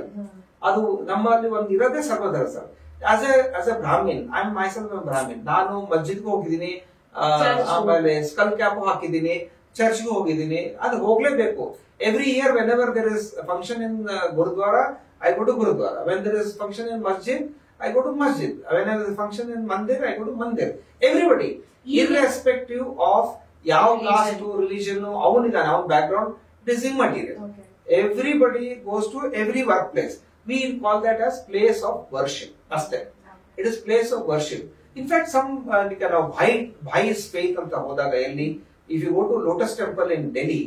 ಅದು ನಮ್ಮಲ್ಲಿ ಒಂದು ಇರೋದೇ ಸರ್ವಧರ್ಮ ಸ್ಥಳ. As a Brahmin, I am myself a Brahmin. ನಾನು ಮಸ್ಜಿದ್ಗೂ ಹೋಗಿದ್ದೀನಿ, ಆಮೇಲೆ ಸ್ಕಲ್ ಕ್ಯಾಪ್ ಹಾಕಿದ್ದೀನಿ, ಚರ್ಚ್ಗೂ ಹೋಗಿದ್ದೀನಿ. ಅದು ಹೋಗ್ಲೇಬೇಕು. Every year whenever there is function in Gurudwara, I go to Gurudwara. When there is function in Masjid, I go to Masjid. When there is function in Mandir, I go to Mandir. Everybody, irrespective of ಯಾವ Religion. ಕಾಸ್ಟ್ ರಿಲಿಜನ್ ಅವನಿದ್ದಾನೆ, ಅವನ back ground it is immaterial. Everybody goes to every workplace. We call that as place of worship. ಅಷ್ಟೇ, it is place of worship. In fact some ನಾವು ಭಾಯಿಸ್ ಫೇತ್ ಅಂತ ಹೋದಾಗ, ಎಲ್ಲಿ if you go to Lotus Temple in Delhi,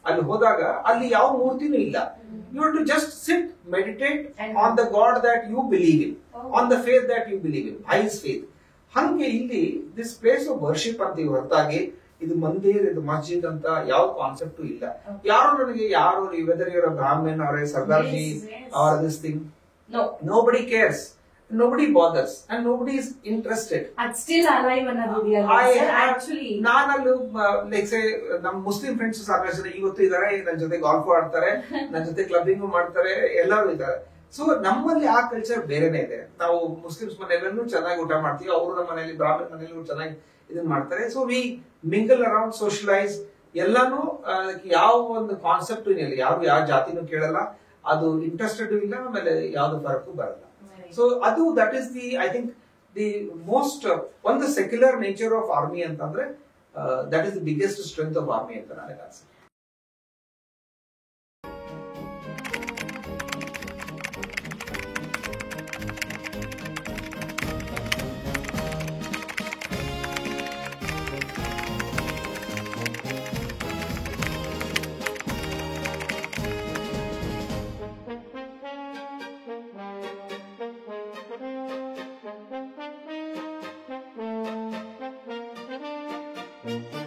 ಅಲ್ಲಿ ಹೋದಾಗ ಅಲ್ಲಿ ಯಾವ ಮೂರ್ತಿನೂ ಇಲ್ಲ. You have to just sit, meditate on the god that you believe in, on the faith that you believe in, Baha'is faith. ಹಂಗೆ ಇಲ್ಲಿ ದಿಸ್ ಪ್ಲೇಸ್ ಆಫ್ ವರ್ಷಿಪ್ ಅಂತೀವಿ ಹೊರತಾಗಿ ಇದು ಮಂದಿರ್, ಇದು ಮಸ್ಜಿದ್ ಅಂತ ಯಾವ ಕಾನ್ಸೆಪ್ಟ್ ಇಲ್ಲ. ಯಾರು ನನಗೆ ಯಾರು ವೆದರ್ ಯುವರ್ ಬ್ರಾಹ್ಮಣ್ ಅವರೇ Sardarji are this thing, nobody cares, nobody bothers and nobody is interested. It's still alive ಅನ್ನೋದು actually. ನಾನಲ್ಲೂ ಲೈಕ್ ಸೇ ನಮ್ಮ ಮುಸ್ಲಿಂ ಫ್ರೆಂಡ್ಸ್ ಸಾಕಷ್ಟು ಜನ ಇವತ್ತು ಇದಾರೆ, ನನ್ನ ಜೊತೆ ಗಾಲ್ಫ್ ಆಡ್ತಾರೆ, ನನ್ನ ಜೊತೆ ಕ್ಲಬ್ಬಿಂಗ್ ಮಾಡ್ತಾರೆ, ಎಲ್ಲರೂ ಇದ್ದಾರೆ. ಸೊ ನಮ್ಮಲ್ಲಿ ಆ ಕಲ್ಚರ್ ಬೇರೆನೆ ಇದೆ. ನಾವು ಮುಸ್ಲಿಮ್ಸ್ ಮನೆಯಲ್ಲೂ ಚೆನ್ನಾಗಿ ಊಟ ಮಾಡ್ತೀವಿ, ಅವರು ನಮ್ಮ ಮನೆಯಲ್ಲಿ ಬ್ರಾಹ್ಮಣ ಮನೆಯಲ್ಲೂ ಚೆನ್ನಾಗಿ ಇದನ್ನ ಮಾಡ್ತಾರೆ. So we mingle around, socialise, ಎಲ್ಲಾನು ಯಾವ ಒಂದು ಕಾನ್ಸೆಪ್ಟ್ ಇಲ್ಲ, ಯಾರು ಯಾವ ಜಾತಿನೂ ಕೇಳಲ್ಲ, ಅದು ಇಂಟ್ರೆಸ್ಟೆಡ್ ಇಲ್ಲ, ಆಮೇಲೆ ಯಾವ್ದು ಫರಕು ಬರಲ್ಲ. ಸೊ ಅದು that is the I think the most ಒಂದು ಸೆಕ್ಯುಲರ್ ನೇಚರ್ ಆಫ್ ಆರ್ಮಿ ಅಂತಂದ್ರೆ that is the biggest strength of army ಅಂತ ನನಗೆ ಅನ್ಸುತ್ತೆ. Thank you.